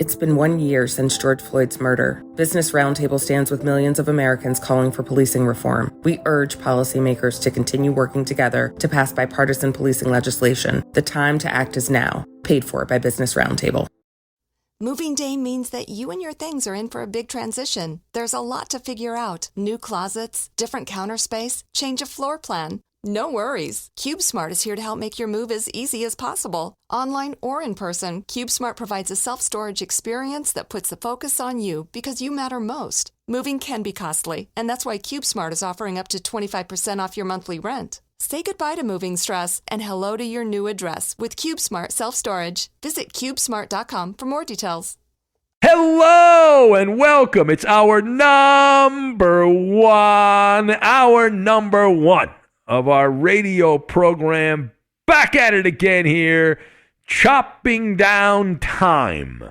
It's been 1 year since George Floyd's murder. Business Roundtable stands with millions of Americans calling for policing reform. We urge policymakers to continue working together to pass bipartisan policing legislation. The time to act is now. Paid for by Business Roundtable. Moving day means that you and your things are in for a big transition. There's a lot to figure out. New closets, different counter space, change of floor plan. No worries. CubeSmart is here to help make your move as easy as possible. Online or in person, CubeSmart provides a self-storage experience that puts the focus on you because you matter most. Moving can be costly, and that's why CubeSmart is offering up to 25% off your monthly rent. Say goodbye to moving stress and hello to your new address with CubeSmart Self-Storage. Visit CubeSmart.com for more details. Hello and welcome. It's our number one of our radio program. Back at it again here, chopping down time.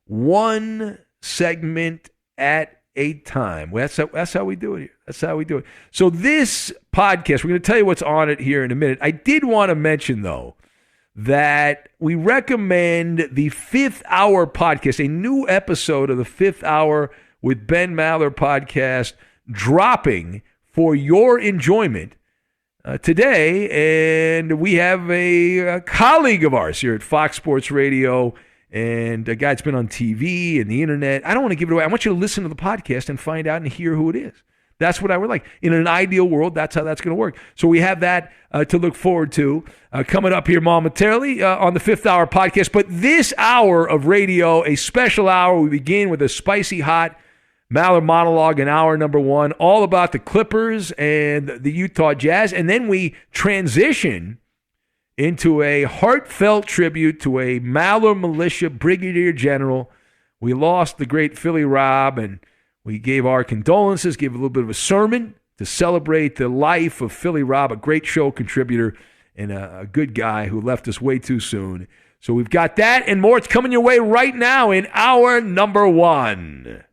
One segment at a time. That's how we do it here. That's how we do it. So this podcast, we're going to tell you what's on it here in a minute. I did want to mention, though, that we recommend the Fifth Hour podcast, a new episode of the Fifth Hour with Ben Maller podcast, dropping for your enjoyment today. And we have a colleague of ours here at Fox Sports Radio and a guy that's been on TV and the internet. I don't want to give it away. I want you to listen to the podcast and find out and hear who it is. That's what I would like. In an ideal world, that's how that's going to work. So we have that to look forward to coming up here momentarily on the Fifth Hour podcast. But this hour of radio, a special hour, we begin with a spicy hot Maller monologue in hour number one, all about the Clippers and the Utah Jazz. And then we transition into a heartfelt tribute to a Maller militia brigadier general. We lost the great Philly Rob, and we gave our condolences, gave a little bit of a sermon to celebrate the life of Philly Rob, a great show contributor and a good guy who left us way too soon. So we've got that and more. It's coming your way right now in hour number one.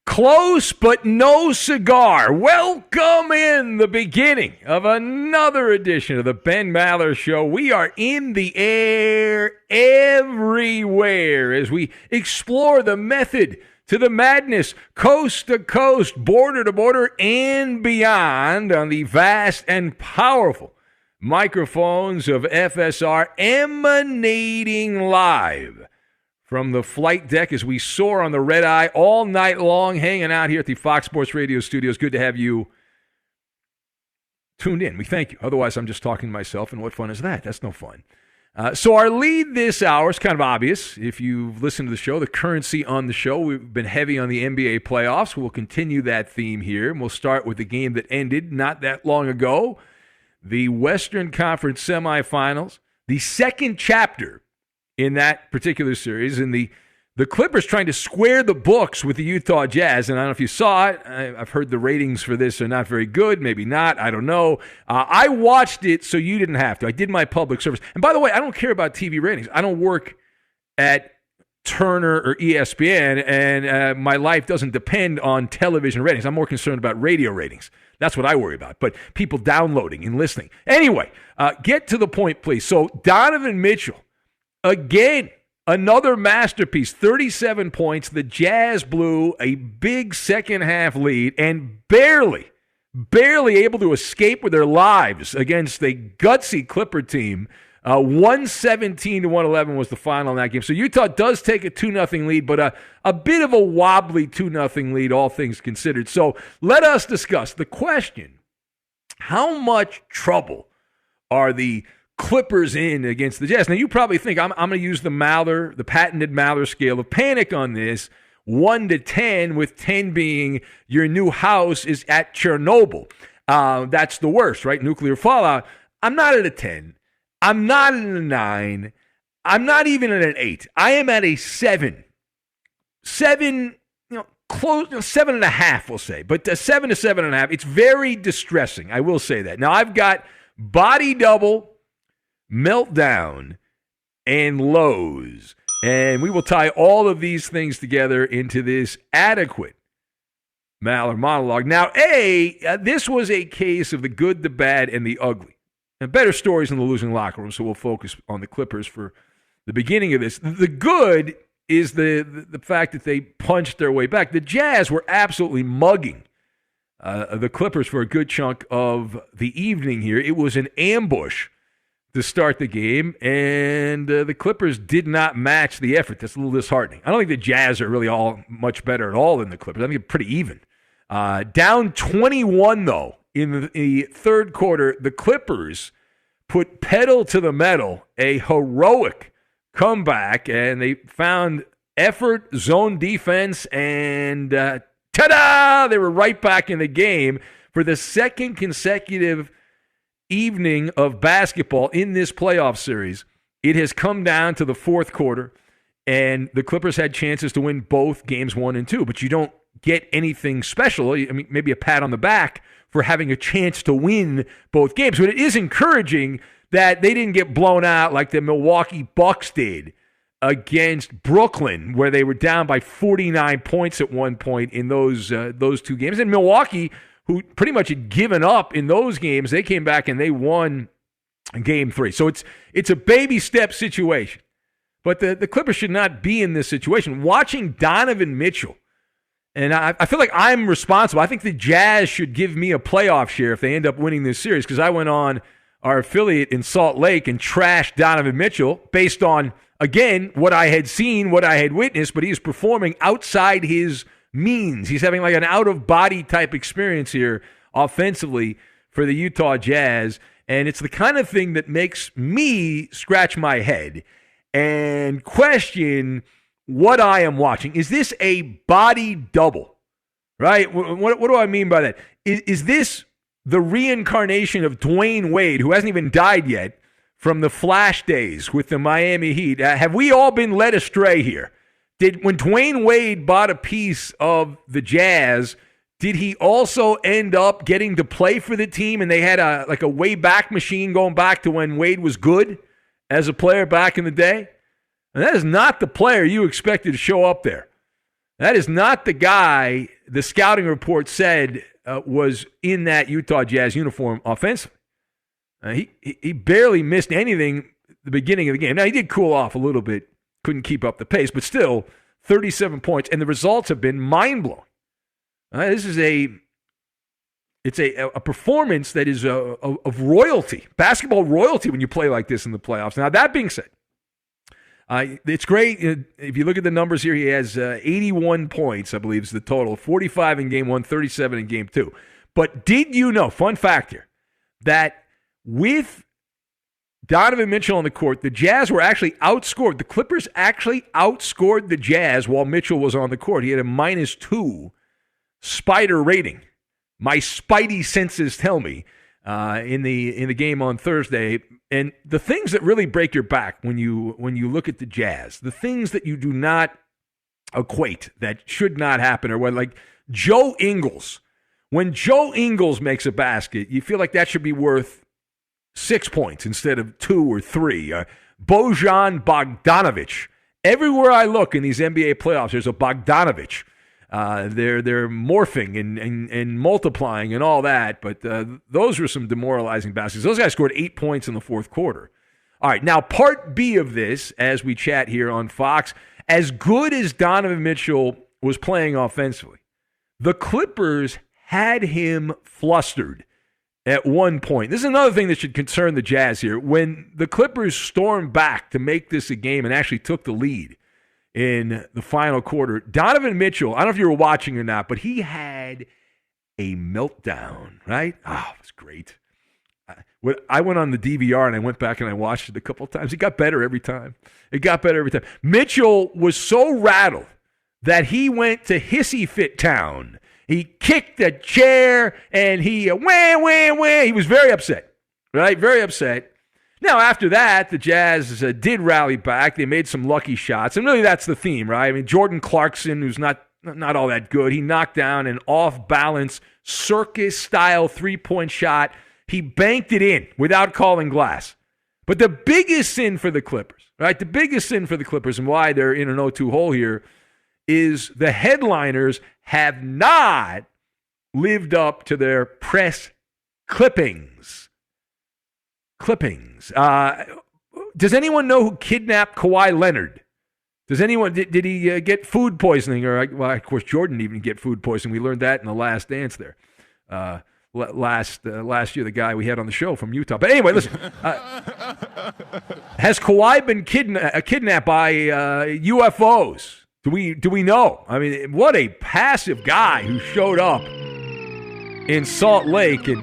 Close but no cigar. Welcome in the beginning of another edition of the Ben Maller Show. We are in the air everywhere as we explore the method to the madness, coast to coast, border to border, and beyond on the vast and powerful microphones of FSR, emanating live from the flight deck as we soar on the red eye all night long, hanging out here at the Fox Sports Radio studios. Good to have you tuned in. We thank you. Otherwise, I'm just talking to myself, and what fun is that? That's no fun. So our lead this hour is kind of obvious. If you've listened to the show, the currency on the show, we've been heavy on the NBA playoffs. We'll continue that theme here, and we'll start with the game that ended not that long ago, the Western Conference semifinals, the second chapter in that particular series, and the Clippers trying to square the books with the Utah Jazz. And I don't know if you saw it. I've heard the ratings for this are not very good. Maybe not. I don't know. I watched it, so you didn't have to. I did my public service. And by the way, I don't care about TV ratings. I don't work at Turner or ESPN, and my life doesn't depend on television ratings. I'm more concerned about radio ratings. That's what I worry about. But people downloading and listening. Anyway, get to the point, please. So Donovan Mitchell, again, another masterpiece, 37 points. The Jazz blew a big second-half lead and barely able to escape with their lives against a gutsy Clipper team. 117-111 was the final in that game. So Utah does take a 2-0 lead, but a bit of a wobbly 2-0 lead, all things considered. So let us discuss the question, how much trouble are the Clippers in against the Jazz? Now, you probably think I'm going to use the patented Maller scale of panic on this, 1 to 10, with 10 being your new house is at Chernobyl. That's the worst, right? Nuclear fallout. I'm not at a 10. I'm not at a 9. I'm not even at an 8. I am at a 7. 7, close, 7.5, we'll say. But 7 to 7.5, it's very distressing. I will say that. Now, I've got body double, meltdown, and lows. And we will tie all of these things together into this adequate Maller monologue. Now, this was a case of the good, the bad, and the ugly. And better stories in the losing locker room, so we'll focus on the Clippers for the beginning of this. The good is the fact that they punched their way back. The Jazz were absolutely mugging the Clippers for a good chunk of the evening here. It was an ambush to start the game, and the Clippers did not match the effort. That's a little disheartening. I don't think the Jazz are really all much better at all than the Clippers. I think they're pretty even. Down 21, though, in the third quarter, the Clippers put pedal to the metal, a heroic comeback, and they found effort, zone defense, and ta-da! They were right back in the game for the second consecutive evening of basketball in this playoff series. It has come down to the fourth quarter, and the Clippers had chances to win both games 1 and 2, but you don't get anything special. I mean, maybe a pat on the back for having a chance to win both games. But it is encouraging that they didn't get blown out like the Milwaukee Bucks did against Brooklyn, where they were down by 49 points at one point in those two games. And Milwaukee, who pretty much had given up in those games, they came back and they won Game 3. So it's a baby step situation. But the Clippers should not be in this situation. Watching Donovan Mitchell, and I feel like I'm responsible. I think the Jazz should give me a playoff share if they end up winning this series, because I went on our affiliate in Salt Lake and trashed Donovan Mitchell based on, again, what I had seen, what I had witnessed, but he is performing outside his means. He's having like an out-of-body type experience here offensively for the Utah Jazz, and it's the kind of thing that makes me scratch my head and question what I am watching. Is this a body double, right? What do I mean by that? Is this the reincarnation of Dwayne Wade, who hasn't even died yet, from the Flash days with the Miami Heat? Have we all been led astray here? When Dwayne Wade bought a piece of the Jazz, did he also end up getting to play for the team, and they had a way back machine going back to when Wade was good as a player back in the day? And that is not the player you expected to show up there. That is not the guy the scouting report said was in that Utah Jazz uniform offensively. He barely missed anything at the beginning of the game. Now, he did cool off a little bit, couldn't keep up the pace, but still 37 points, and the results have been mind-blowing. This is a performance that is of royalty, basketball royalty, when you play like this in the playoffs. Now, that being said, it's great. If you look at the numbers here, he has 81 points, I believe is the total. 45 in Game 1, 37 in Game 2. But did you know, fun fact here, that with Donovan Mitchell on the court, the Jazz were actually outscored. The Clippers actually outscored the Jazz while Mitchell was on the court. He had a -2 spider rating. My spidey senses tell me in the game on Thursday. And the things that really break your back when you look at the Jazz, the things that you do not equate, that should not happen, or what, like Joe Ingles. When Joe Ingles makes a basket, you feel like that should be worth 6 points instead of 2 or 3. Bojan Bogdanovic. Everywhere I look in these NBA playoffs, there's a Bogdanovic. They're morphing and multiplying and all that, but those were some demoralizing baskets. Those guys scored 8 points in the fourth quarter. All right, now part B of this, as we chat here on Fox, as good as Donovan Mitchell was playing offensively, the Clippers had him flustered at one point. This is another thing that should concern the Jazz here. When the Clippers stormed back to make this a game and actually took the lead in the final quarter, Donovan Mitchell, I don't know if you were watching or not, but he had a meltdown, right? Oh, it was great. I went on the DVR and I went back and I watched it a couple of times. It got better every time. Mitchell was so rattled that he went to Hissy Fit Town. He kicked a chair and he wah. He was very upset, right? Very upset. Now, after that, the Jazz did rally back. They made some lucky shots. And really, that's the theme, right? I mean, Jordan Clarkson, who's not all that good, he knocked down an off-balance, circus-style three-point shot. He banked it in without calling glass. But the biggest sin for the Clippers, right? The biggest sin for the Clippers and why they're in an 0-2 hole here is the headliners have not lived up to their press clippings. Does anyone know who kidnapped Kawhi Leonard? Did he get food poisoning? Or, well, of course, Jordan didn't even get food poisoning. We learned that in the Last Dance there. Last year, the guy we had on the show from Utah. But anyway, listen. Has Kawhi been kidnapped by UFOs? Do we know? I mean, what a passive guy who showed up in Salt Lake, and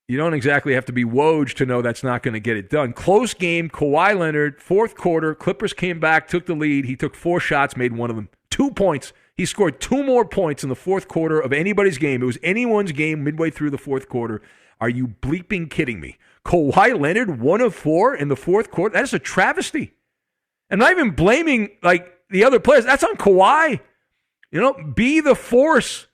you don't exactly have to be Woj to know that's not going to get it done. Close game, Kawhi Leonard, fourth quarter, Clippers came back, took the lead. He took 4 shots, made one of them. 2 points. He scored 2 more points in the fourth quarter of anybody's game. It was anyone's game midway through the fourth quarter. Are you bleeping kidding me? Kawhi Leonard, 1 of 4 in the fourth quarter? That is a travesty. I'm not even blaming the other players. That's on Kawhi. Be the force.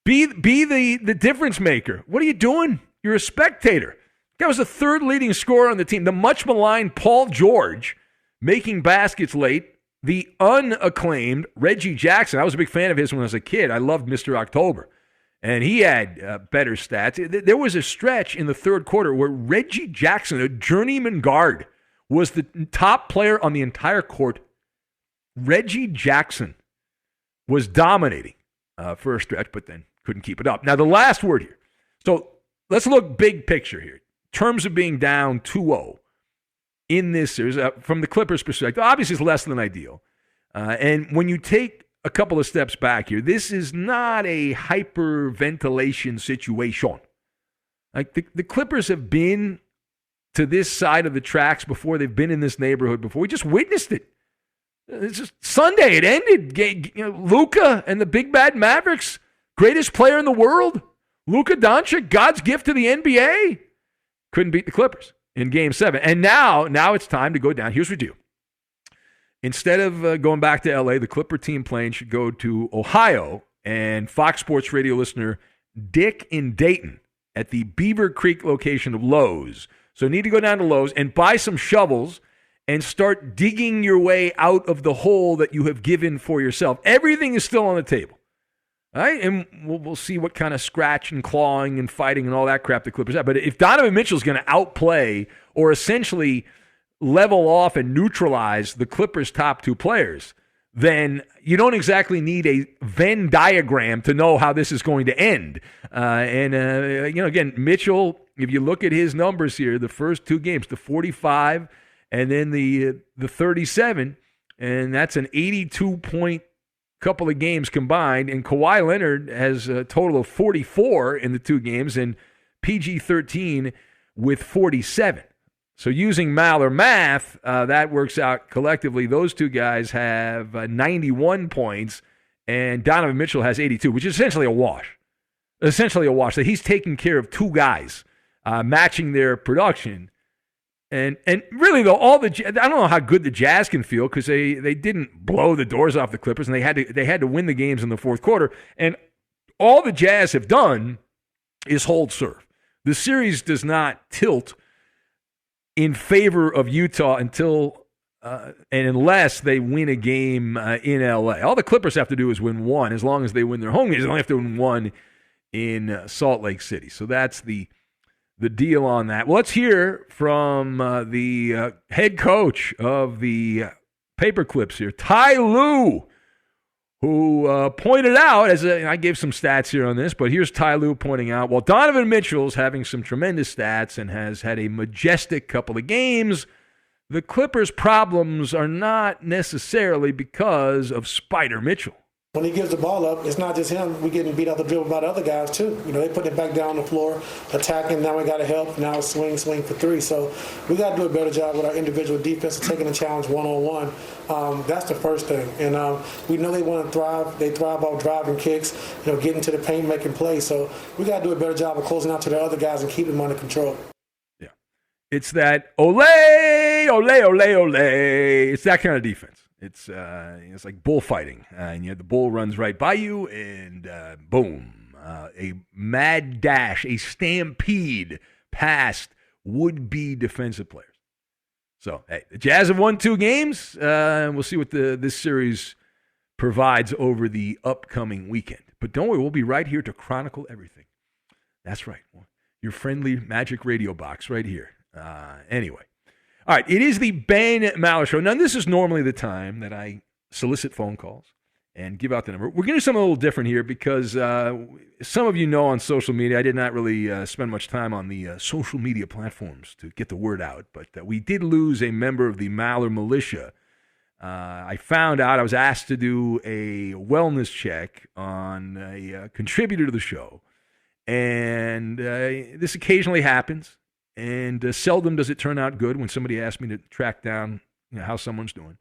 Be the difference maker. What are you doing? You're a spectator. That was the 3rd leading scorer on the team. The much maligned Paul George making baskets late. The unacclaimed Reggie Jackson. I was a big fan of his when I was a kid. I loved Mr. October. And he had better stats. There was a stretch in the third quarter where Reggie Jackson, a journeyman guard, was the top player on the entire court. Reggie Jackson was dominating for a stretch, but then couldn't keep it up. Now, the last word here. So let's look big picture here. In terms of being down 2-0 in this series, from the Clippers' perspective, obviously it's less than ideal. And when you take a couple of steps back here, this is not a hyperventilation situation. Like the Clippers have been to this side of the tracks before. They've been in this neighborhood before. We just witnessed it. It's just Sunday. It ended. Luka and the Big Bad Mavericks, greatest player in the world. Luka Doncic, God's gift to the NBA, couldn't beat the Clippers in Game 7. And now it's time to go down. Here's what we do. Instead of going back to L.A., the Clipper team plane should go to Ohio, and Fox Sports Radio listener Dick in Dayton at the Beaver Creek location of Lowe's. So you need to go down to Lowe's and buy some shovels and start digging your way out of the hole that you have given for yourself. Everything is still on the table. All right, and we'll see what kind of scratch and clawing and fighting and all that crap the Clippers have. But if Donovan Mitchell's going to outplay or essentially level off and neutralize the Clippers' top 2 players, then you don't exactly need a Venn diagram to know how this is going to end. Again, Mitchell, if you look at his numbers here, the first 2 games, the 45 and then the 37, and that's an 82-point couple of games combined, and Kawhi Leonard has a total of 44 in the 2 games, and PG-13 with 47. So using Maller math, that works out collectively. Those 2 guys have 91 points, and Donovan Mitchell has 82, which is essentially a wash. That he's taking care of 2 guys, matching their production. And really, though, I don't know how good the Jazz can feel because they didn't blow the doors off the Clippers, and they had to win the games in the fourth quarter. And all the Jazz have done is hold serve. The series does not tilt in favor of Utah until and unless they win a game in L.A. All the Clippers have to do is win 1. As long as they win their home games, they only have to win 1 in Salt Lake City. So that's the deal on that. Well, let's hear from the head coach of the Paperclips here, Ty Lue, who pointed out, I gave some stats here on this, but here's Ty Lue pointing out, while Donovan Mitchell's having some tremendous stats and has had a majestic couple of games, the Clippers' problems are not necessarily because of Spider Mitchell. When he gives the ball up, it's not just him. We're getting beat out the dribble by the other guys, too. They put it back down on the floor, attacking. Now we got to help. Now it's swing for 3. So we got to do a better job with our individual defense, taking the challenge one-on-one. That's the first thing. And we know they want to thrive. They thrive off driving kicks, getting to the paint, making plays. So we got to do a better job of closing out to the other guys and keeping them under control. Yeah. It's that ole, ole, ole, ole. It's that kind of defense. It's like bullfighting, and the bull runs right by you, and boom, a mad dash, a stampede past would-be defensive players. So, hey, the Jazz have won 2 games, and we'll see what this series provides over the upcoming weekend. But don't worry, we'll be right here to chronicle everything. That's right, your friendly Magic Radio box right here. Anyway. All right, it is the Ben Maller Show. Now, this is normally the time that I solicit phone calls and give out the number. We're going to do something a little different here because some of you know on social media, I did not really spend much time on the social media platforms to get the word out, but we did lose a member of the Maller Militia. I found out I was asked to do a wellness check on a contributor to the show, and this occasionally happens, and seldom does it turn out good when somebody asks me to track down how someone's doing.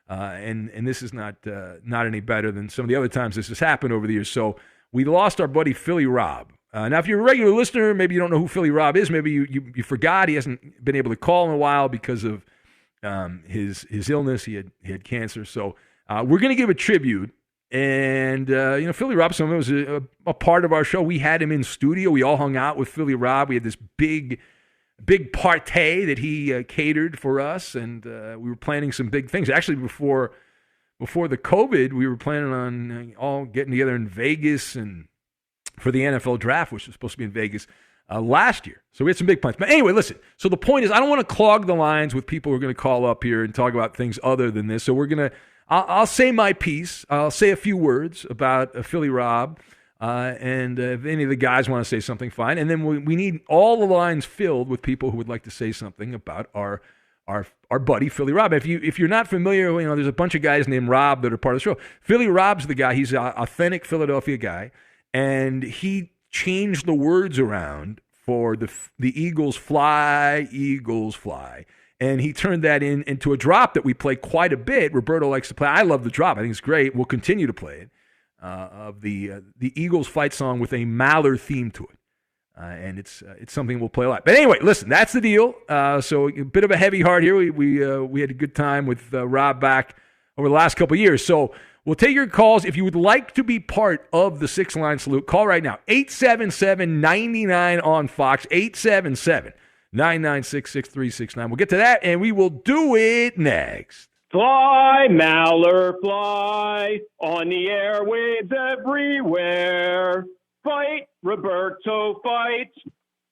And this is not any better than some of the other times this has happened over the years. So we lost our buddy Philly Rob. Now, if you're a regular listener, maybe you don't know who Philly Rob is. Maybe you forgot. He hasn't been able to call in a while because of his illness. He had cancer. So we're going to give a tribute. And, Philly Rob, someone was a part of our show. We had him in studio. We all hung out with Philly Rob. We had this big party that he catered for us, and we were planning some big things. Actually, before the COVID, we were planning on all getting together in Vegas and for the NFL draft, which was supposed to be in Vegas last year. So we had some big plans. But anyway, listen. So the point is, I don't want to clog the lines with people who are going to call up here and talk about things other than this. So I'll say my piece. I'll say a few words about Philly Rob. And if any of the guys want to say something, fine. And then we need all the lines filled with people who would like to say something about our buddy Philly Rob. If you're not familiar, there's a bunch of guys named Rob that are part of the show. Philly Rob's the guy. He's an authentic Philadelphia guy, and he changed the words around for the Eagles fly, Eagles fly. And he turned that into a drop that we play quite a bit. Roberto likes to play. I love the drop. I think it's great. We'll continue to play it. Of the Eagles fight song with a Maller theme to it. And it's something we'll play a lot. But anyway, listen, that's the deal. So a bit of a heavy heart here. We had a good time with Rob back over the last couple of years. So we'll take your calls. If you would like to be part of the 6-line salute, call right now. 877-99 on Fox, 877-996-6369. We'll get to that, and we will do it next. Fly, Maller, fly, on the airwaves everywhere. Fight, Roberto, fight.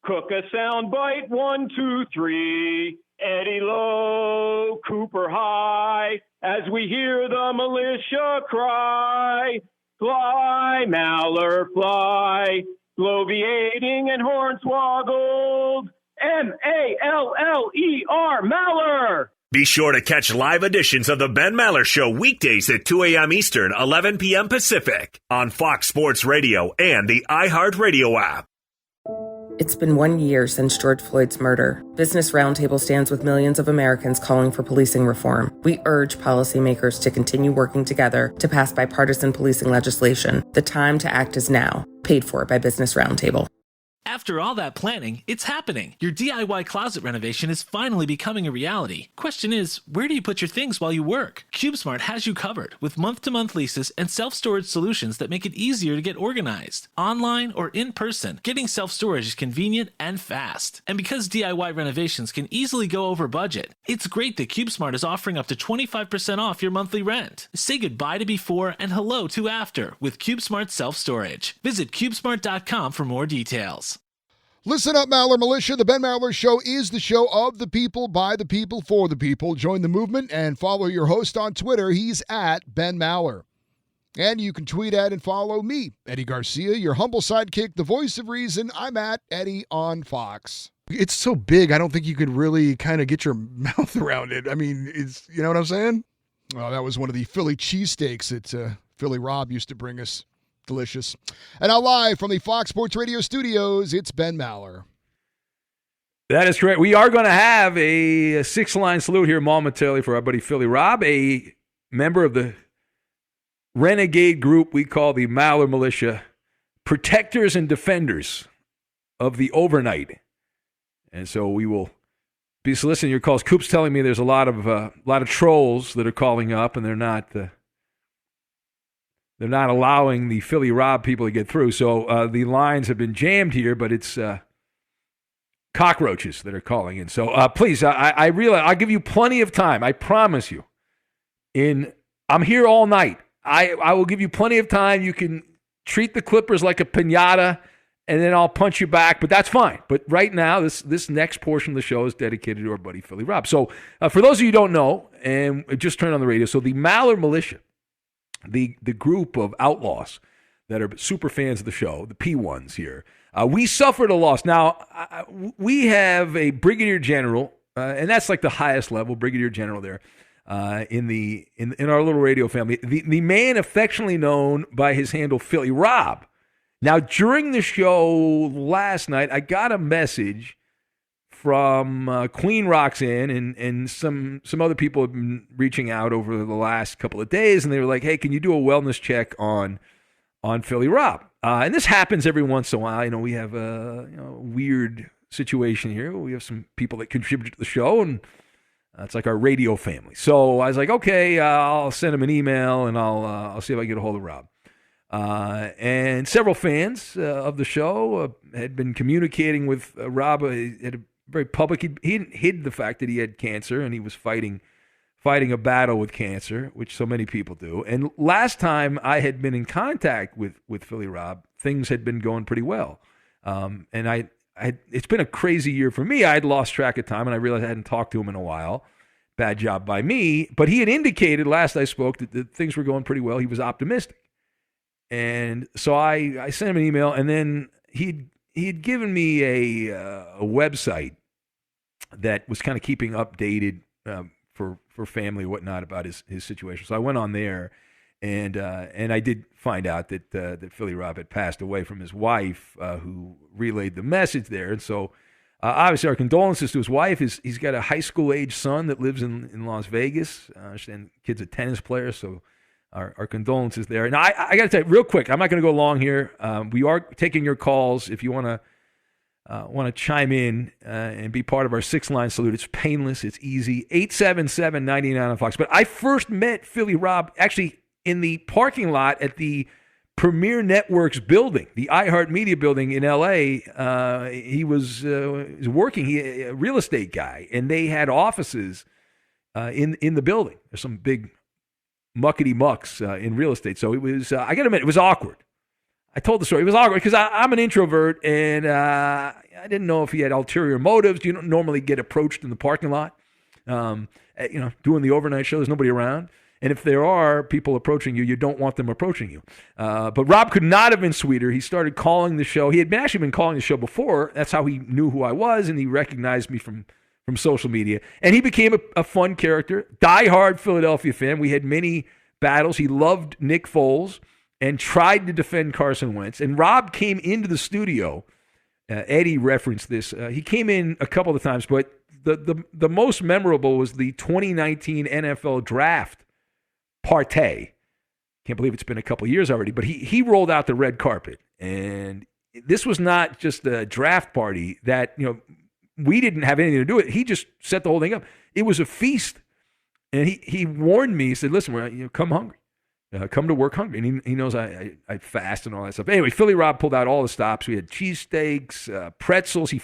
Cook a sound bite, 1, 2, 3. Eddie low, Cooper high, as we hear the militia cry. Fly, Maller, fly, bloviating and hornswoggled. M-A-L-L-E-R, Maller. Be sure to catch live editions of The Ben Maller Show weekdays at 2 a.m. Eastern, 11 p.m. Pacific on Fox Sports Radio and the iHeartRadio app. It's been 1 year since George Floyd's murder. Business Roundtable stands with millions of Americans calling for policing reform. We urge policymakers to continue working together to pass bipartisan policing legislation. The time to act is now. Paid for by Business Roundtable. After all that planning, it's happening. Your DIY closet renovation is finally becoming a reality. Question is, where do you put your things while you work? CubeSmart has you covered with month-to-month leases and self-storage solutions that make it easier to get organized. Online or in person, getting self-storage is convenient and fast. And because DIY renovations can easily go over budget, it's great that CubeSmart is offering up to 25% off your monthly rent. Say goodbye to before and hello to after with CubeSmart Self-Storage. Visit CubeSmart.com for more details. Listen up, Maller Militia. The Ben Maller Show is the show of the people, by the people, for the people. Join the movement and follow your host on Twitter. He's at Ben Maller. And you can tweet at and follow me, Eddie Garcia, your humble sidekick, the voice of reason. I'm at Eddie on Fox. It's so big, I don't think you could really kind of get your mouth around it. I mean, it's, you know what I'm saying? Oh, that was one of the Philly cheesesteaks that Philly Rob used to bring us. Delicious. And now live from the Fox Sports Radio studios, it's Ben Maller. That is correct. We are going to have a 6-line salute here momentarily for our buddy Philly Rob, a member of the renegade group we call the Maller Militia, protectors and defenders of the overnight. And so we will be soliciting your calls. Coop's telling me there's a lot of trolls that are calling up, and they're not allowing the Philly Rob people to get through. So the lines have been jammed here, but it's cockroaches that are calling in. So please, I realize I'll give you plenty of time. I promise you. I'm here all night. I will give you plenty of time. You can treat the Clippers like a piñata and then I'll punch you back, but that's fine. But right now, this next portion of the show is dedicated to our buddy Philly Rob. So for those of you who don't know, and just turned on the radio, so the Maller Militia, the group of outlaws that are super fans of the show, the P1s here, we suffered a loss. Now, we have a brigadier general, and that's like the highest level, brigadier general there, in our little radio family. The man affectionately known by his handle, Philly Rob. Now, during the show last night, I got a message from Queen Roxanne and some other people have been reaching out over the last couple of days, and they were like, hey, can you do a wellness check on Philly Rob? And this happens every once in a while. We have a weird situation here. We have some people that contribute to the show, and it's like our radio family. So I was like, okay, I'll send him an email, and I'll see if I can get a hold of Rob. And several fans of the show had been communicating with Rob at a very public. He hid the fact that he had cancer and he was fighting a battle with cancer, which so many people do. And last time I had been in contact with Philly Rob, things had been going pretty well. And it's been a crazy year for me. I had lost track of time and I realized I hadn't talked to him in a while. Bad job by me. But he had indicated last I spoke that things were going pretty well. He was optimistic. And so I sent him an email, and then he had given me a website that was kind of keeping updated for family and whatnot about his situation. So I went on there, and I did find out that Philly Rob had passed away from his wife, who relayed the message there. And so obviously our condolences to his wife. He's got a high school age son that lives in Las Vegas. And kid's a tennis player, so. Our condolences there. Now, I got to tell you real quick, I'm not going to go long here. We are taking your calls if you want to chime in and be part of our 6-line salute. It's painless. It's easy. 877-99 on Fox. But I first met Philly Rob actually in the parking lot at the Premier Networks building, the iHeartMedia building in L.A. He was working, a real estate guy, and they had offices in the building. There's some big muckety mucks in real estate. So it was, I got to admit, it was awkward. I told the story. It was awkward because I'm an introvert and I didn't know if he had ulterior motives. You don't normally get approached in the parking lot. Doing the overnight show, there's nobody around. And if there are people approaching you, you don't want them approaching you. But Rob could not have been sweeter. He started calling the show. He had actually been calling the show before. That's how he knew who I was, and he recognized me from social media. And he became a fun character, diehard Philadelphia fan. We had many battles. He loved Nick Foles and tried to defend Carson Wentz. And Rob came into the studio. Eddie referenced this. He came in a couple of times, but the most memorable was the 2019 NFL Draft Partay. Can't believe it's been a couple of years already, but he rolled out the red carpet. And this was not just a draft party that, we didn't have anything to do with it. He just set the whole thing up. It was a feast. And he warned me. He said, listen, come hungry. Come to work hungry. And he knows I fast and all that stuff. Anyway, Philly Rob pulled out all the stops. We had cheesesteaks, pretzels.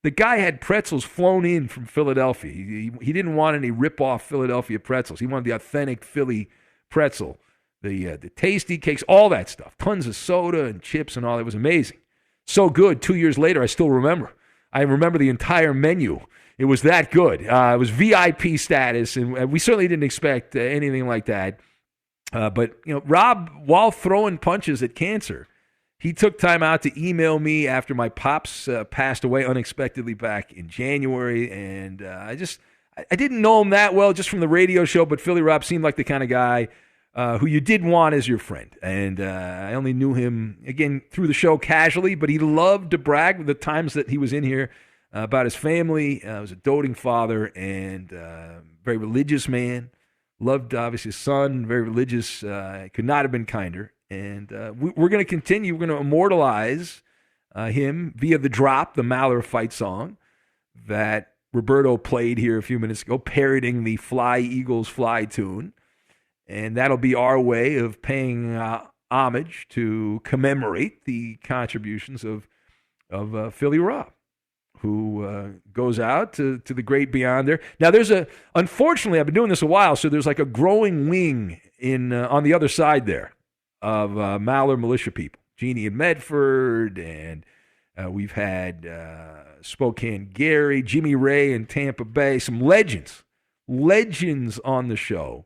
The guy had pretzels flown in from Philadelphia. He didn't want any rip-off Philadelphia pretzels. He wanted the authentic Philly pretzel, the tasty cakes, all that stuff. Tons of soda and chips and all. It was amazing. So good. 2 years later, I still remember. I remember the entire menu. It was that good. It was VIP status, and we certainly didn't expect anything like that. But Rob, while throwing punches at cancer, he took time out to email me after my pops passed away unexpectedly back in January, and I didn't know him that well just from the radio show, but Philly Rob seemed like the kind of guy who you did want as your friend. And I only knew him, again, through the show casually, but he loved to brag the times that he was in here about his family. He was a doting father and very religious man. Loved, obviously, his son, very religious. Could not have been kinder. And we're going to continue. We're going to immortalize him via the drop, the Maller fight song that Roberto played here a few minutes ago, parroting the Fly Eagles Fly tune. And that'll be our way of paying homage to commemorate the contributions of Philly Rob, who goes out to the great beyond there. Now, unfortunately, I've been doing this a while, so there's like a growing wing on the other side there of Maller militia people. Jeannie in Medford and We've had Spokane Gary, Jimmy Ray in Tampa Bay, some legends on the show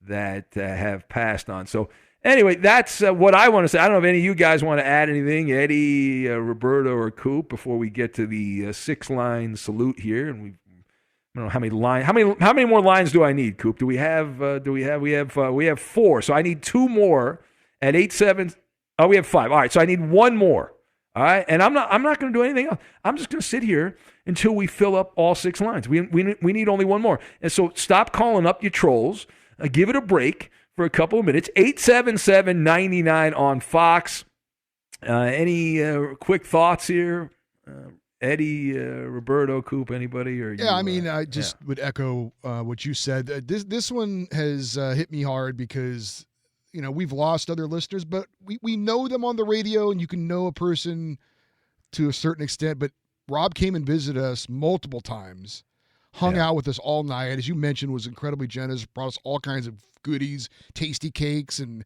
that have passed on. So anyway, that's what I want to say. I don't know if any of you guys want to add anything, Eddie, Roberto, or Coop, before we get to the six-line salute here. And I don't know how many lines. How many more lines do I need, Coop? We have 4. So I need 2 more at 8-7. Oh, we have 5. All right, so I need 1 more. All right, and I'm not going to do anything else. I'm just going to sit here until we fill up all 6 lines. We need only 1 more. And so stop calling up, you trolls. Give it a break for a couple of minutes. 877-99 on Fox. Any quick thoughts here? Eddie, Roberto, Coop, anybody? Or yeah, I just would echo what you said. This one has hit me hard because, we've lost other listeners, but we know them on the radio, and you can know a person to a certain extent. But Rob came and visited us multiple times, hung out with us all night. As you mentioned, was incredibly generous, brought us all kinds of goodies, tasty cakes and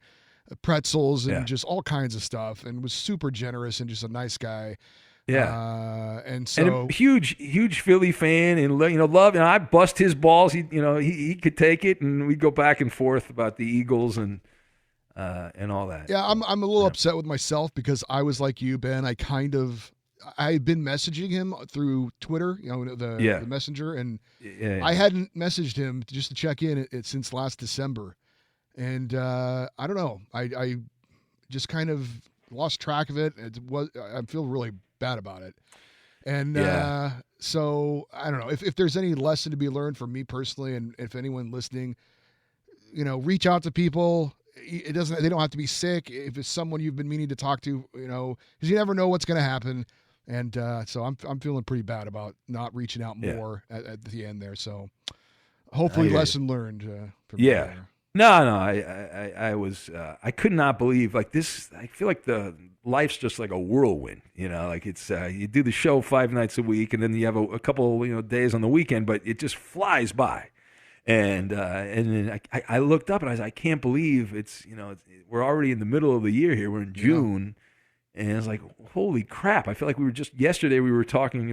pretzels and just all kinds of stuff, and was super generous and just a nice guy. Yeah, and so a huge Philly fan, and love. And I bust his balls. He could take it, and we'd go back and forth about the Eagles and all that. Yeah, I'm a little upset with myself because I was like you, Ben. I've been messaging him through Twitter, the messenger, and I hadn't messaged him just to check in since last December, and I don't know. I just kind of lost track of it. I feel really bad about it, and so I don't know if there's any lesson to be learned for me personally, and if anyone listening, reach out to people. They don't have to be sick. If it's someone you've been meaning to talk to, because you never know what's going to happen. And so I'm feeling pretty bad about not reaching out more at the end there. So hopefully lesson learned. From No, I could not believe like this. I feel like the life's just like a whirlwind, like it's, you do the show 5 nights a week and then you have a couple, days on the weekend, but it just flies by. And then I looked up and I was like, I can't believe it's, we're already in the middle of the year here. We're in June. And it's like, holy crap. I feel like yesterday we were talking and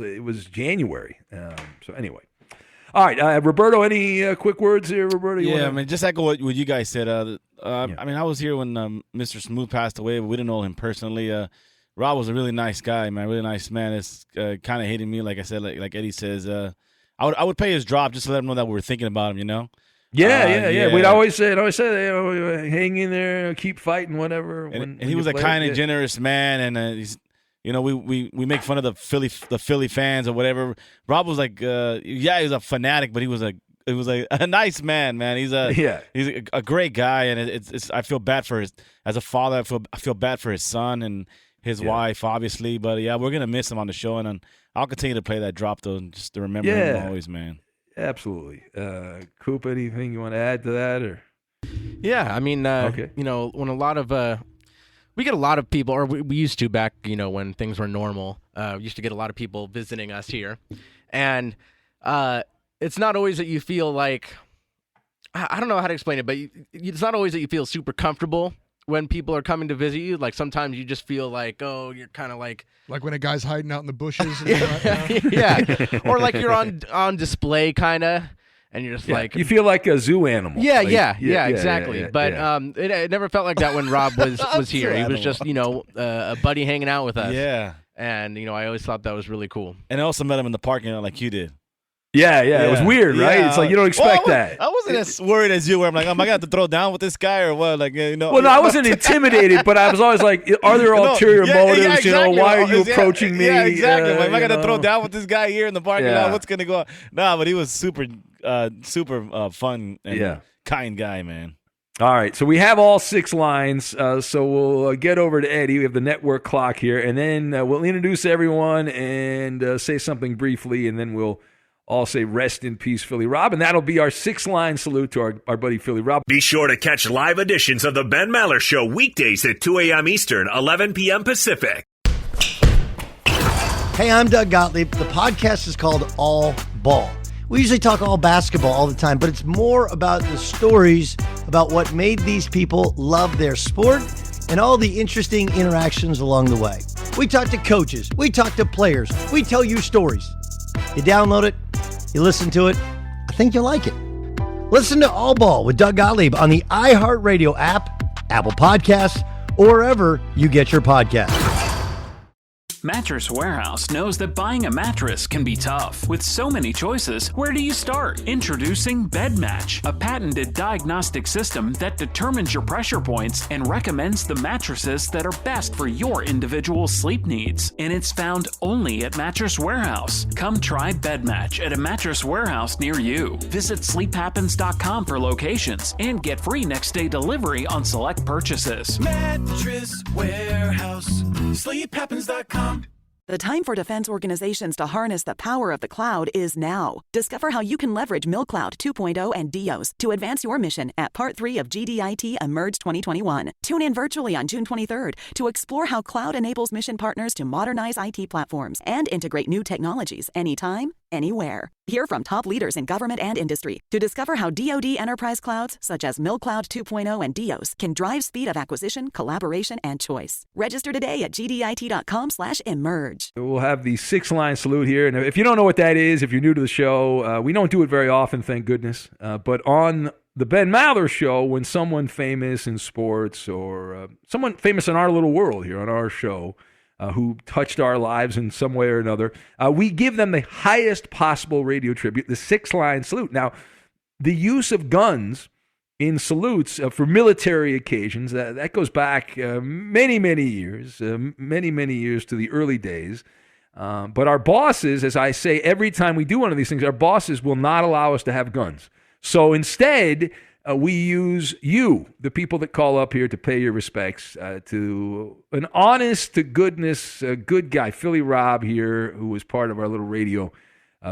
it was January. So anyway. All right, Roberto, any quick words here, Roberto? Just echo what you guys said. I was here when Mr. Smooth passed away, but we didn't know him personally. Rob was a really nice guy, man, really nice man. It's kind of hating me, like I said, like Eddie says. I would pay his drop just to let him know that we were thinking about him, Yeah. We'd always say, hang in there, keep fighting, whatever. And he was a kind and generous man, and he's. We make fun of the Philly fans or whatever. Rob was like, he was a fanatic, but he was a nice man. He's a great guy, and it's I feel bad for as a father. I feel bad for his son and his wife, obviously. But we're gonna miss him on the show, and I'll continue to play that drop though, just to remember him always, man. Absolutely. Coop, anything you want to add to that, or? Yeah, I mean, when a lot of we get a lot of people, or we used to back, when things were normal. We used to get a lot of people visiting us here. And it's not always that you feel like, I don't know how to explain it, but it's not always that you feel super comfortable when people are coming to visit you. Like sometimes you just feel like, oh, you're kind of like when a guy's hiding out in the bushes. Yeah. Or like you're on display kind of. And you're just like... You feel like a zoo animal. Exactly. But it never felt like that when Rob was here. He was just, a buddy hanging out with us. Yeah. And, I always thought that was really cool. And I also met him in the parking lot like you did. Yeah. It was weird, right? It's like you don't expect that. I wasn't as worried as you were. I'm like, am I going to have to throw down with this guy or what? Like, Well, no, I wasn't intimidated, but I was always like, are there ulterior motives? Exactly. Why are you approaching me? Yeah, exactly. Am I going to throw down with this guy here in the parking lot? What's going to go on? Nah, but he was super fun and kind guy, man. All right, so we have all 6 lines, so we'll get over to Eddie. We have the network clock here, and then we'll introduce everyone and say something briefly, and then we'll all say rest in peace, Philly Rob, and that'll be our 6-line salute to our buddy Philly Rob. Be sure to catch live editions of The Ben Maller Show weekdays at 2 a.m. Eastern, 11 p.m. Pacific. Hey, I'm Doug Gottlieb. The podcast is called All Ball. We usually talk all basketball all the time, but it's more about the stories about what made these people love their sport and all the interesting interactions along the way. We talk to coaches. We talk to players. We tell you stories. You download it, you listen to it. I think you'll like it. Listen to All Ball with Doug Gottlieb on the iHeartRadio app, Apple Podcasts, or wherever you get your podcasts. Mattress Warehouse knows that buying a mattress can be tough. With so many choices, where do you start? Introducing Bed Match, a patented diagnostic system that determines your pressure points and recommends the mattresses that are best for your individual sleep needs. And it's found only at Mattress Warehouse. Come try Bed Match at a Mattress Warehouse near you. Visit sleephappens.com for locations and get free next day delivery on select purchases. Mattress Warehouse, sleephappens.com. The time for defense organizations to harness the power of the cloud is now. Discover how you can leverage MilCloud 2.0 and DIOS to advance your mission at Part 3 of GDIT Emerge 2021. Tune in virtually on June 23rd to explore how cloud enables mission partners to modernize IT platforms and integrate new technologies anytime, anywhere. Hear from top leaders in government and industry to discover how DoD enterprise clouds, such as MilCloud 2.0 and DIOS, can drive speed of acquisition, collaboration, and choice. Register today at gdit.com/emerge. We'll have the 6-line salute here. And if you don't know what that is, if you're new to the show, we don't do it very often, thank goodness. But on the Ben Maller Show, when someone famous in sports or someone famous in our little world here on our show, who touched our lives in some way or another, we give them the highest possible radio tribute, the 6-line salute. Now, the use of guns in salutes for military occasions, that goes back many, many years, many years to the early days. But our bosses, as I say every time we do one of these things, our bosses will not allow us to have guns. So instead, we use you, the people that call up here to pay your respects, to an honest to goodness, good guy, Philly Rob here, who was part of our little radio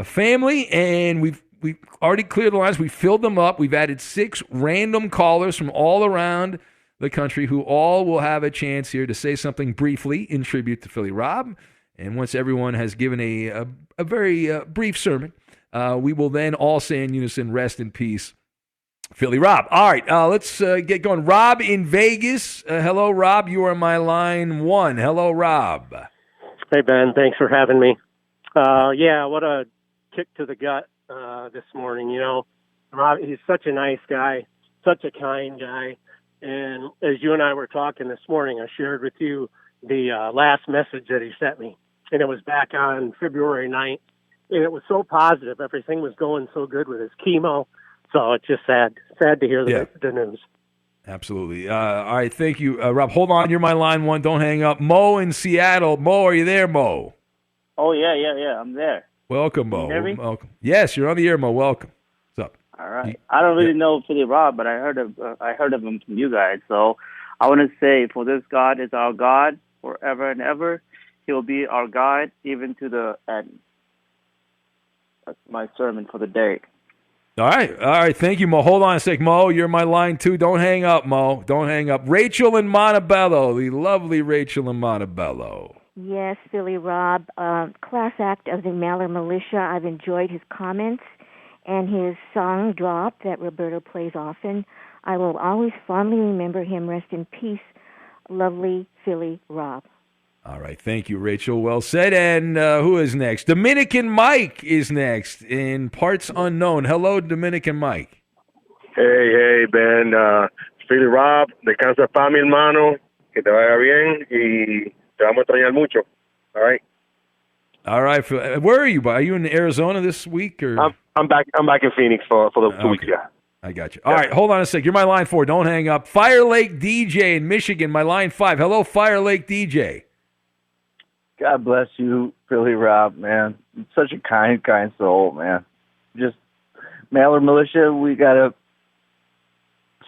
family. And we've already cleared the lines. We filled them up. We've added 6 random callers from all around the country who all will have a chance here to say something briefly in tribute to Philly Rob. And once everyone has given a very brief sermon, we will then all say in unison, rest in peace, Philly Rob. All right, let's get going. Rob in Vegas. Hello, Rob. You are my line 1. Hello, Rob. Hey, Ben. Thanks for having me. Yeah, what a kick to the gut this morning. You know, Rob, he's such a nice guy, such a kind guy. And as you and I were talking this morning, I shared with you the last message that he sent me. And it was back on February 9th. And it was so positive. Everything was going so good with his chemo. So it's just sad to hear the news. Absolutely. All right, thank you, Rob. Hold on, you're my line 1. Don't hang up. Mo in Seattle. Mo, are you there, Mo? Oh yeah, I'm there. Welcome, Mo. Can you hear me? Welcome. Yes, you're on the air, Mo. Welcome. What's up? All right. I don't really know Philly Rob, but I heard of him from you guys. So I want to say, for this God is our God forever and ever. He'll be our guide even to the end. That's my sermon for the day. All right. Thank you, Mo. Hold on a sec, Mo. You're my line 2. Don't hang up, Mo. Don't hang up. Rachel in Montebello, the lovely Rachel in Montebello. Yes, Philly Rob, class act of the Maller Militia. I've enjoyed his comments and his song drop that Roberto plays often. I will always fondly remember him. Rest in peace, lovely Philly Rob. All right. Thank you, Rachel. Well said. And who is next? Dominican Mike is next in Parts Unknown. Hello, Dominican Mike. Hey, Ben. Philly Rob, descansa pa, mi hermano. Que te vaya bien y te vamos a extrañar mucho. All right. All right. Where are you? Are you in Arizona this week? Or I'm back in Phoenix for the 2 weeks, yeah. I got you. All right, hold on a sec. You're my line 4. Don't hang up. Fire Lake DJ in Michigan, my line 5. Hello, Fire Lake DJ. God bless you, Philly Rob, man. Such a kind soul, man. Just Maller Militia, we got to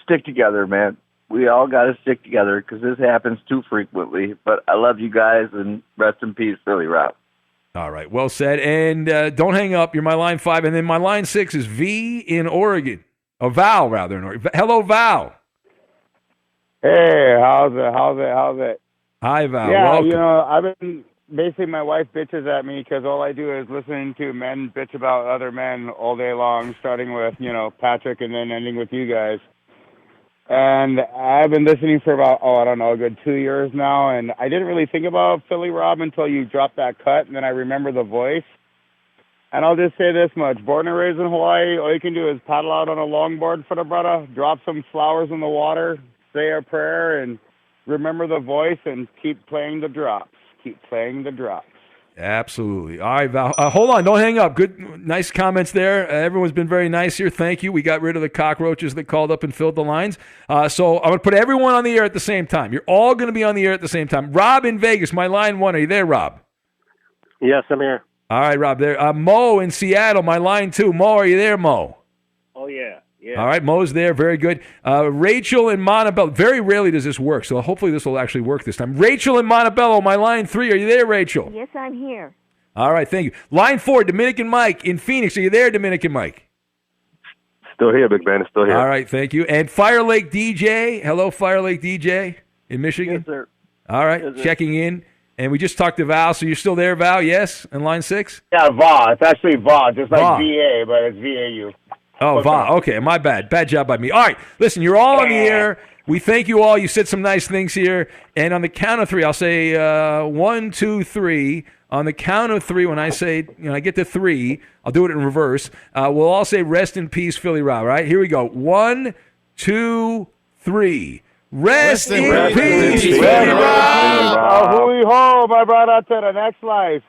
stick together, man. We all got to stick together because this happens too frequently. But I love you guys, and rest in peace, Philly Rob. All right, well said. And don't hang up. You're my line 5. And then my line 6 is V in Oregon. Val, rather, in Oregon. Hello, Val. Hey, how's it? Hi, Val. Yeah, welcome. I've been... Basically, my wife bitches at me because all I do is listen to men bitch about other men all day long, starting with, Patrick and then ending with you guys. And I've been listening for about, I don't know, a good 2 years now. And I didn't really think about Philly Rob until you dropped that cut. And then I remember the voice. And I'll just say this much. Born and raised in Hawaii, all you can do is paddle out on a longboard for the brother, drop some flowers in the water, say a prayer, and remember the voice and keep playing the drops. Keep playing the drops. Absolutely. All right, Val. Hold on. Don't hang up. Good, nice comments there. Everyone's been very nice here. Thank you. We got rid of the cockroaches that called up and filled the lines. So I'm going to put everyone on the air at the same time. You're all going to be on the air at the same time. Rob in Vegas, my line one. Are you there, Rob? Yes, I'm here. All right, Rob. There. Mo in Seattle, my line two. Mo, are you there, Mo? Oh, yeah. Yeah. All right, Mo's there. Very good. Rachel in Montebello. Very rarely does this work, so hopefully this will actually work this time. Rachel in Montebello, my line three. Are you there, Rachel? Yes, I'm here. All right, thank you. Line four, Dominican Mike in Phoenix. Are you there, Dominican Mike? Still here, Big Ben. Still here. All right, thank you. And Fire Lake DJ. Hello, Fire Lake DJ in Michigan. Yes, sir. All right, Yes, sir. checking in. And we just talked to Val, so you're still there, Val? Yes, in line six? Yeah, VA. It's actually VA, just like Va. VA, but it's VAU. Oh, Va. Okay, my bad. Bad job by me. All right, listen, you're all on the air. We thank you all. You said some nice things here. And on the count of three, I'll say 1, 2, 3. On the count of three, when I say, I get to three, I'll do it in reverse. We'll all say rest in peace, Philly Rob. All right, here we go. 1, 2, 3. Rest in peace, Philly Rob. Hui ho, my brother, to the next life.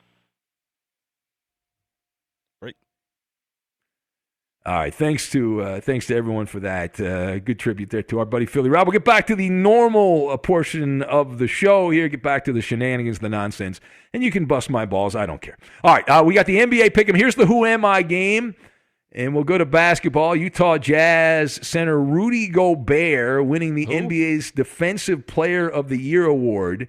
All right, thanks to everyone for that. Good tribute there to our buddy Philly Rob. We'll get back to the normal portion of the show here, get back to the shenanigans, the nonsense, and you can bust my balls. I don't care. All right, we got the NBA pick'em. Here's the Who Am I game, and we'll go to basketball. Utah Jazz center Rudy Gobert winning the NBA's Defensive Player of the Year award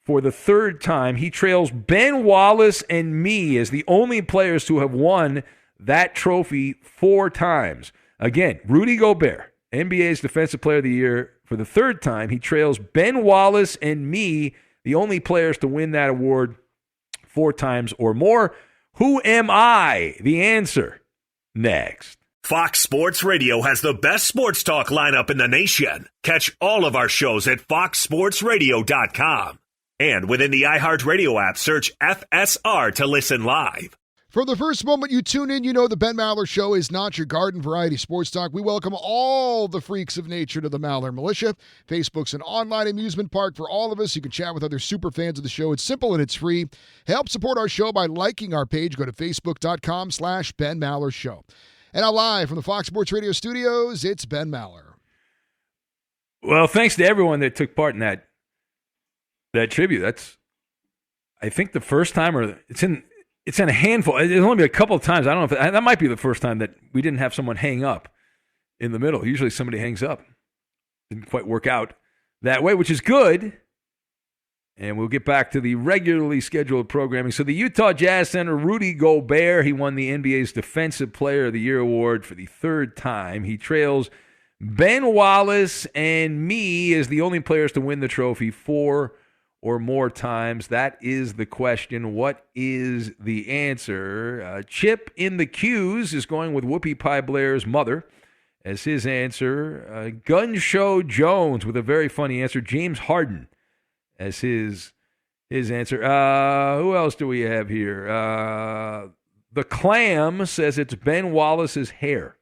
for the third time. He trails Ben Wallace and me as the only players to have won that trophy 4 times. Again, Rudy Gobert, NBA's Defensive Player of the Year for the third time. He trails Ben Wallace and me, the only players to win that award 4 times or more. Who am I? The answer next. Fox Sports Radio has the best sports talk lineup in the nation. Catch all of our shows at foxsportsradio.com. And within the iHeartRadio app, search FSR to listen live. From the first moment you tune in, you know the Ben Maller Show is not your garden variety sports talk. We welcome all the freaks of nature to the Maller Militia. Facebook's an online amusement park for all of us. You can chat with other super fans of the show. It's simple and it's free. Help support our show by liking our page. Go to facebook.com/Ben Maller Show. And now live from the Fox Sports Radio studios, it's Ben Maller. Well, thanks to everyone that took part in that tribute. That's, I think, the first time, or it's in a handful. It's only been a couple of times. I don't know if that might be the first time that we didn't have someone hang up in the middle. Usually somebody hangs up. Didn't quite work out that way, which is good. And we'll get back to the regularly scheduled programming. So the Utah Jazz center, Rudy Gobert, he won the NBA's Defensive Player of the Year award for the third time. He trails Ben Wallace and me as the only players to win the trophy 4 or more times. That is the question. What is the answer? Chip in the Q's is going with Whoopi Pie Blair's mother as his answer. Gun Show Jones with a very funny answer. James Harden as his answer. Who else do we have here? The Clam says it's Ben Wallace's hair.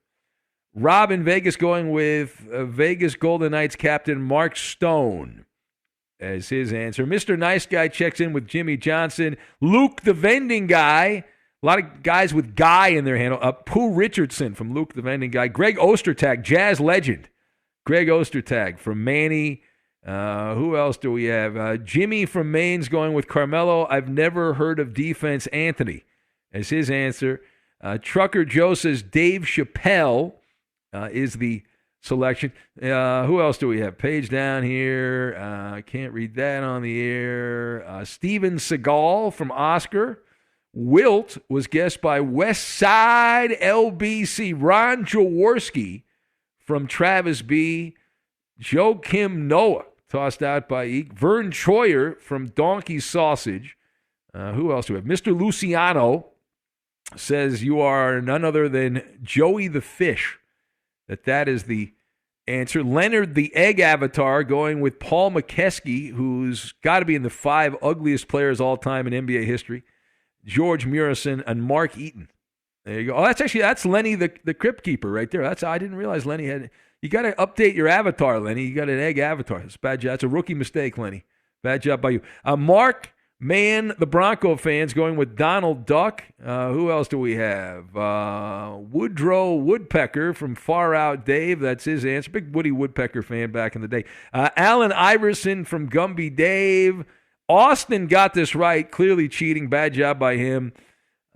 Rob in Vegas going with Vegas Golden Knights captain Mark Stone as his answer. Mr. Nice Guy checks in with Jimmy Johnson. Luke the Vending Guy. A lot of guys with Guy in their handle. Pooh Richardson from Luke the Vending Guy. Greg Ostertag, jazz legend. Greg Ostertag from Manny. Who else do we have? Jimmy from Maine's going with Carmelo. I've never heard of defense Anthony as his answer. Trucker Joe says Dave Chappelle is the selection. Who else do we have? Page down here. I can't read that on the air. Steven Seagal from Oscar. Wilt was guessed by West Side LBC. Ron Jaworski from Travis B. Joe Kim Noah, tossed out by Eek. Vern Troyer from Donkey Sausage. Who else do we have? Mr. Luciano says you are none other than Joey the Fish. That is the answer. Leonard, the egg avatar, going with Paul McKeskey, who's got to be in the 5 ugliest players all time in NBA history. George Murison and Mark Eaton. There you go. Oh, that's Lenny, the crypt keeper right there. I didn't realize Lenny had. You got to update your avatar, Lenny. You got an egg avatar. It's a bad job. It's a rookie mistake, Lenny. Bad job by you. Mark Mann, the Bronco fans, going with Donald Duck. Who else do we have? Woodrow Woodpecker from Far Out Dave. That's his answer. Big Woody Woodpecker fan back in the day. Allen Iverson from Gumby Dave. Austin got this right. Clearly cheating. Bad job by him.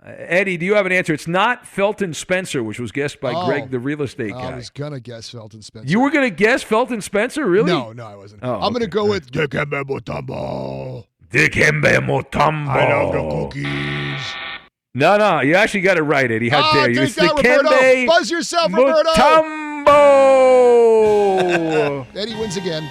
Eddie, do you have an answer? It's not Felton Spencer, which was guessed by Greg, the real estate guy. I was going to guess Felton Spencer. You were going to guess Felton Spencer? Really? No, I wasn't. Oh, I'm going to go with Dikembe Mutombo. Dikembe Mutombo. I love the cookies. No, you actually got it right, Eddie. How dare you? Take that, Roberto. Buzz yourself, Roberto. Mutombo. Eddie wins again.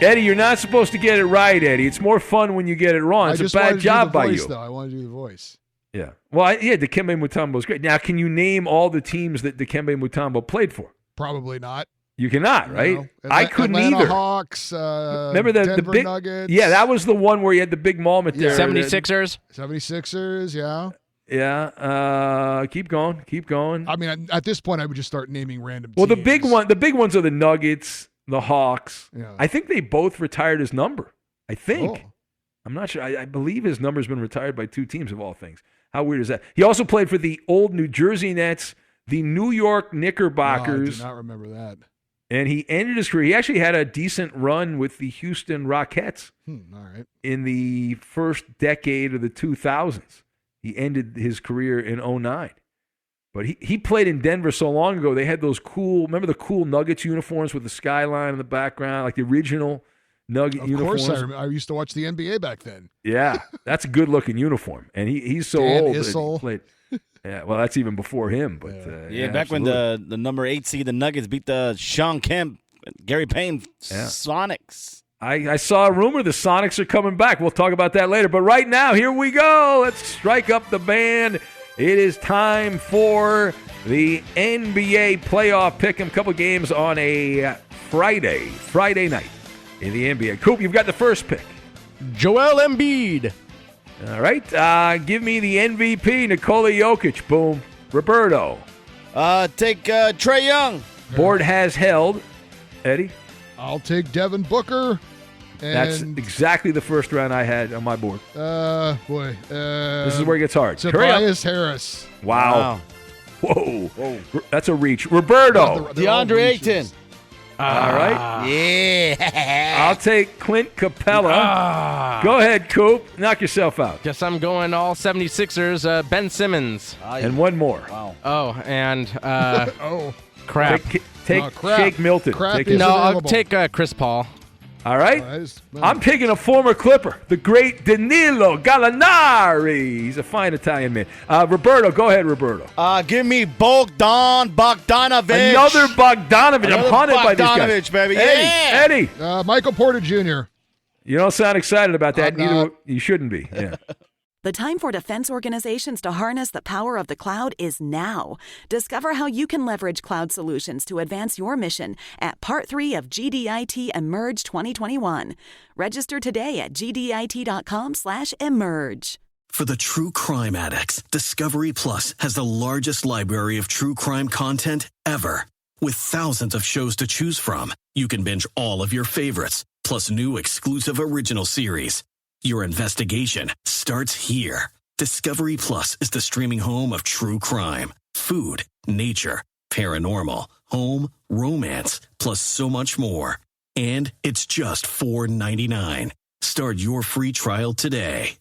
Eddie, you're not supposed to get it right, Eddie. It's more fun when you get it wrong. It's a bad job by you. I want to do the voice. Yeah. Well, Dikembe Mutombo is great. Now, can you name all the teams that Dikembe Mutombo played for? Probably not. You cannot, right? No. I couldn't Atlanta either. Hawks, remember the Denver big Nuggets. Yeah, that was the one where you had the big moment there. 76ers. 76ers, yeah. Yeah. Keep going. I mean, at this point, I would just start naming random teams. Well, the big ones are the Nuggets, the Hawks. Yeah. I think they both retired his number. I think. I'm not sure. I believe his number's been retired by 2 teams of all things. How weird is that? He also played for the old New Jersey Nets, the New York Knickerbockers. I do not remember that. And he ended his career. He actually had a decent run with the Houston Rockets all right. in the first decade of the 2000s. He ended his career in 2009. But he played in Denver so long ago. They had those remember the cool Nuggets uniforms with the skyline in the background, like the original Nugget uniforms? Of course, I used to watch the NBA back then. Yeah, that's a good-looking uniform. And he's so Dan old. Issel. He played. Yeah, well, that's even before him. But back when the number 8 seed, the Nuggets, beat the Sean Kemp, Gary Payne Sonics. I saw a rumor the Sonics are coming back. We'll talk about that later. But right now, here we go. Let's strike up the band. It is time for the NBA playoff pick'em. Couple games on a Friday night in the NBA. Coop, you've got the first pick. Joel Embiid. All right. Give me the MVP, Nikola Jokic. Boom. Roberto. Take Trae Young. Board has held. Eddie? I'll take Devin Booker. That's exactly the first round I had on my board. This is where it gets hard. Tobias Harris. Wow. Whoa. That's a reach. Roberto. DeAndre Ayton. All right. Yeah. I'll take Clint Capella. Go ahead, Coop. Knock yourself out. Guess I'm going all 76ers. Ben Simmons. And one more. Wow. Oh, and crap. Take crap. Shake Milton. Crap Take is him. I'll take Chris Paul. All right. I'm picking a former Clipper, the great Danilo Gallinari. He's a fine Italian man. Roberto, go ahead, Roberto. Give me Bogdanovich. Another Bogdanovich. I'm haunted by these guys. Bogdanovich, baby. Eddie. Michael Porter Jr. You don't sound excited about that. I'm not. You shouldn't be. Yeah. The time for defense organizations to harness the power of the cloud is now. Discover how you can leverage cloud solutions to advance your mission at Part 3 of GDIT Emerge 2021. Register today at gdit.com/emerge. For the true crime addicts, Discovery Plus has the largest library of true crime content ever. With thousands of shows to choose from, you can binge all of your favorites, plus new exclusive original series. Your investigation starts here. Discovery Plus is the streaming home of true crime, food, nature, paranormal, home, romance, plus so much more. And it's just $4.99. Start your free trial today.